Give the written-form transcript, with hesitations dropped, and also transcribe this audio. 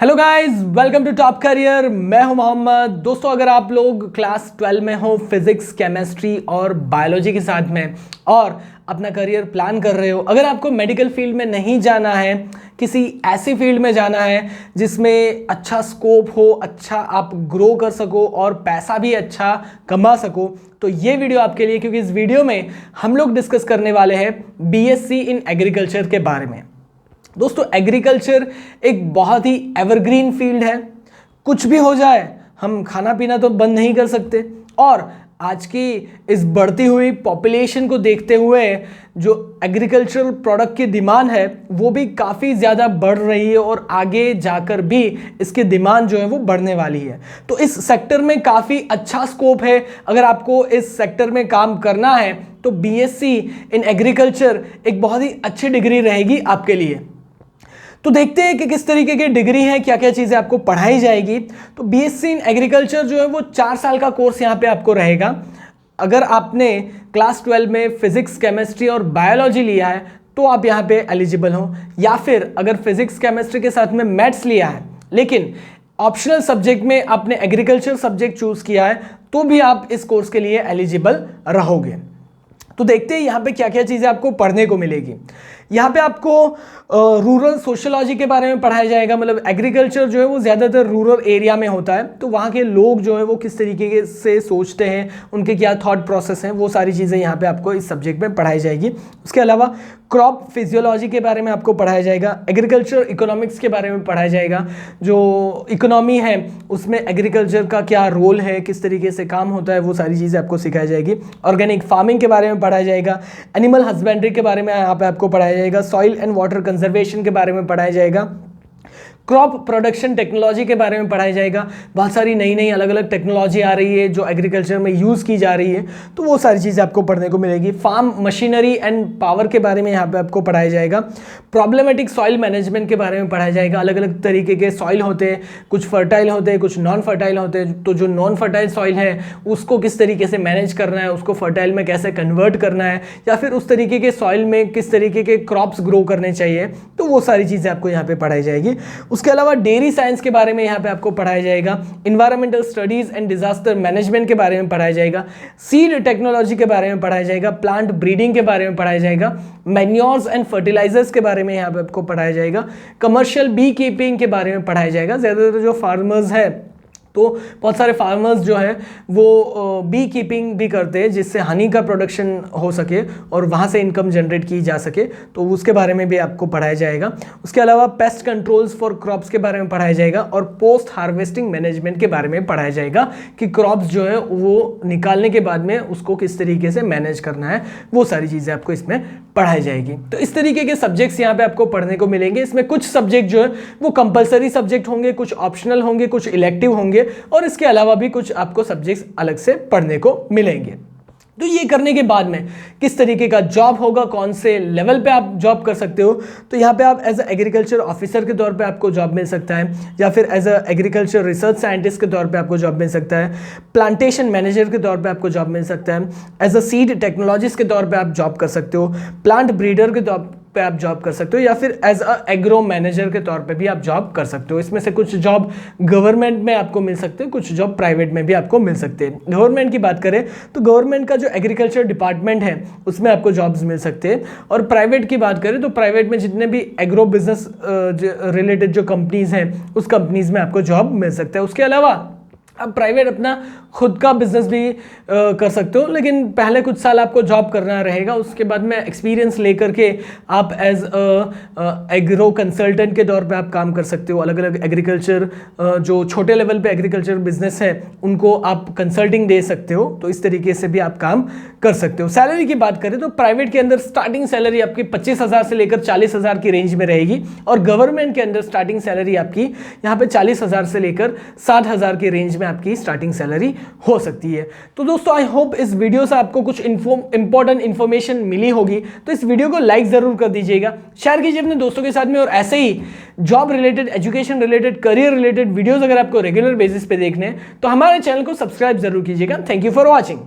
Hello guys, welcome to top career. मैं हूं मोहम्मद। दोस्तों, अगर आप लोग क्लास 12 में हो, फिजिक्स, केमिस्ट्री और बायोलॉजी के साथ में, और अपना करियर प्लान कर रहे हो, अगर आपको मेडिकल फील्ड में नहीं जाना है, किसी ऐसी फील्ड में जाना है जिसमें अच्छा स्कोप हो, अच्छा आप ग्रो कर सको और पैसा भी अच्छा कमा सको, तो ये वीडियो आपके लिए। क्योंकि इस वीडियो में हम लोग डिस्कस करने वाले हैं बीएससी इन एग्रीकल्चर के बारे में। दोस्तों, एग्रीकल्चर एक बहुत ही एवरग्रीन फील्ड है। कुछ भी हो जाए, हम खाना पीना तो बंद नहीं कर सकते। और आज की इस बढ़ती हुई पॉपुलेशन को देखते हुए जो एग्रीकल्चरल प्रोडक्ट की डिमांड है वो भी काफ़ी ज़्यादा बढ़ रही है और आगे जाकर भी इसकी डिमांड जो है वो बढ़ने वाली है। तो इस सेक्टर में काफ़ी अच्छा स्कोप है। अगर आपको इस सेक्टर में काम करना है तो बीएससी इन एग्रीकल्चर एक बहुत ही अच्छी डिग्री रहेगी आपके लिए। तो देखते हैं कि किस तरीके की डिग्री है, क्या क्या चीज़ें आपको पढ़ाई जाएगी। तो बीएससी इन एग्रीकल्चर जो है वो 4 साल का कोर्स यहाँ पे आपको रहेगा। अगर आपने क्लास 12 में फिजिक्स, केमिस्ट्री और बायोलॉजी लिया है तो आप यहाँ पे एलिजिबल हो, या फिर अगर फिजिक्स, केमिस्ट्री के साथ में मैथ्स लिया है लेकिन ऑप्शनल सब्जेक्ट में आपने एग्रीकल्चर सब्जेक्ट चूज किया है तो भी आप इस कोर्स के लिए एलिजिबल रहोगे। तो देखते हैं यहाँ पे क्या क्या चीज़ें आपको पढ़ने को मिलेगी। यहाँ पे आपको रूरल सोशियोलॉजी के बारे में पढ़ाया जाएगा। मतलब एग्रीकल्चर जो है वो ज़्यादातर रूरल एरिया में होता है, तो वहाँ के लोग जो है वो किस तरीके से सोचते हैं, उनके क्या थॉट प्रोसेस हैं, वो सारी चीज़ें यहाँ पे आपको इस सब्जेक्ट में पढ़ाई जाएगी। उसके अलावा क्रॉप फिजियोलॉजी के बारे में आपको पढ़ाया जाएगा। एग्रीकल्चर इकोनॉमिक्स के बारे में पढ़ाया जाएगा। जो इकोनॉमी है उसमें एग्रीकल्चर का क्या रोल है, किस तरीके से काम होता है, वो सारी चीज़ें आपको सिखाई जाएगी। ऑर्गेनिक फार्मिंग के बारे में पढ़ाया जाएगा। एनिमल हस्बेंड्री के बारे में यहाँ पे आपको पढ़ाया जाएगा। सॉइल एंड वाटर कंजर्वेशन के बारे में पढ़ाया जाएगा। क्रॉप प्रोडक्शन टेक्नोलॉजी के बारे में पढ़ाया जाएगा। बहुत सारी नई नई अलग अलग टेक्नोलॉजी आ रही है जो एग्रीकल्चर में यूज़ की जा रही है, तो वो सारी चीज़ें आपको पढ़ने को मिलेगी। फार्म मशीनरी एंड पावर के बारे में यहाँ पे आपको पढ़ाया जाएगा। प्रॉब्लमेटिक सॉइल मैनेजमेंट के बारे में पढ़ाया जाएगा। अलग अलग तरीके के सॉइल होते हैं, कुछ फर्टाइल होते हैं, कुछ नॉन फर्टाइल होते हैं। तो जो नॉन फर्टाइल सॉइल है उसको किस तरीके से मैनेज करना है, उसको फर्टाइल में कैसे कन्वर्ट करना है, या फिर उस तरीके के सॉइल में किस तरीके के क्रॉप्स ग्रो करने चाहिए, तो वो सारी चीज़ें आपको यहाँ पे पढ़ाई जाएगी। उसके अलावा डेयरी साइंस के बारे में यहाँ पे आपको पढ़ाया जाएगा। Environmental studies and disaster management के बारे में पढ़ाया जाएगा। सीड टेक्नोलॉजी के बारे में पढ़ाया जाएगा। प्लांट ब्रीडिंग के बारे में पढ़ाया जाएगा। मैन्योर्स एंड फर्टिलाइजर्स के बारे में यहाँ पे आपको पढ़ाया जाएगा। कमर्शियल बी कीपिंग के बारे में पढ़ाया जाएगा। ज़्यादातर जो फार्मर्स है, तो बहुत सारे फार्मर्स जो है वो बी कीपिंग भी करते हैं जिससे हनी का प्रोडक्शन हो सके और वहाँ से इनकम जनरेट की जा सके, तो उसके बारे में भी आपको पढ़ाया जाएगा। उसके अलावा पेस्ट कंट्रोल्स फॉर क्रॉप्स के बारे में पढ़ाया जाएगा और पोस्ट हार्वेस्टिंग मैनेजमेंट के बारे में पढ़ाया जाएगा कि क्रॉप्स जो है वो निकालने के बाद में उसको किस तरीके से मैनेज करना है, वो सारी चीज़ें आपको इसमें पढ़ाई जाएगी। तो इस तरीके के सब्जेक्ट्स यहाँ पे आपको पढ़ने को मिलेंगे। इसमें कुछ सब्जेक्ट जो है वो कंपलसरी सब्जेक्ट होंगे, कुछ ऑप्शनल होंगे, कुछ इलेक्टिव होंगे, और इसके अलावा भी कुछ आपको सब्जेक्ट्स अलग से पढ़ने को मिलेंगे। तो ये करने के बाद में किस तरीके का जॉब होगा, कौन से लेवल पे आप जॉब कर सकते हो, तो यहाँ पे आप एज अ एग्रीकल्चर ऑफिसर के तौर पे आपको जॉब मिल सकता है, या फिर as a agriculture research scientist के तौर पे आपको जॉब मिल सकता है। प्लांटेशन मैनेजर के तौर पे आपको जॉब मिल सकता है। एज अ सीड टेक्नोलॉजिस्ट के तौर पे आप जॉब कर सकते हो। प्लांट ब्रीडर के तौर पे आप जॉब कर सकते हो, या फिर एज अ एग्रो मैनेजर के तौर पे भी आप जॉब कर सकते हो। इसमें से कुछ जॉब गवर्नमेंट में आपको मिल सकते हैं, कुछ जॉब प्राइवेट में भी आपको मिल सकते हैं। गवर्नमेंट की बात करें तो गवर्नमेंट का जो एग्रीकल्चर डिपार्टमेंट है उसमें आपको जॉब्स मिल सकते हैं, और प्राइवेट की बात करें तो प्राइवेट में जितने भी एग्रो बिजनेस रिलेटेड जो कंपनीज हैं उस कंपनीज में आपको जॉब मिल सकता है। उसके अलावा आप प्राइवेट अपना खुद का बिजनेस भी कर सकते हो, लेकिन पहले कुछ साल आपको जॉब करना रहेगा। उसके बाद में एक्सपीरियंस लेकर के आप एज एग्रो कंसल्टेंट के तौर पे आप काम कर सकते हो। अलग अलग एग्रीकल्चर जो छोटे लेवल पे एग्रीकल्चर बिजनेस है उनको आप कंसल्टिंग दे सकते हो, तो इस तरीके से भी आप काम कर सकते हो। सैलरी की बात करें तो प्राइवेट के अंदर स्टार्टिंग सैलरी आपकी 25,000 से लेकर 40,000 की रेंज में रहेगी, और गवर्नमेंट के अंदर स्टार्टिंग सैलरी आपकी यहाँ पे 40,000 से लेकर 60,000 की रेंज में आपकी स्टार्टिंग सैलरी हो सकती है। तो दोस्तों, आई होप इस वीडियो से आपको कुछ इंपॉर्टेंट इन्फॉर्मेशन मिली होगी। तो इस वीडियो को लाइक जरूर कर दीजिएगा, शेयर कीजिए अपने दोस्तों के साथ में, और ऐसे ही job related, education related, career related videos अगर आपको रेगुलर बेसिस पे देखने हैं तो हमारे चैनल को सब्सक्राइब जरूर कीजिएगा। Thank you for watching.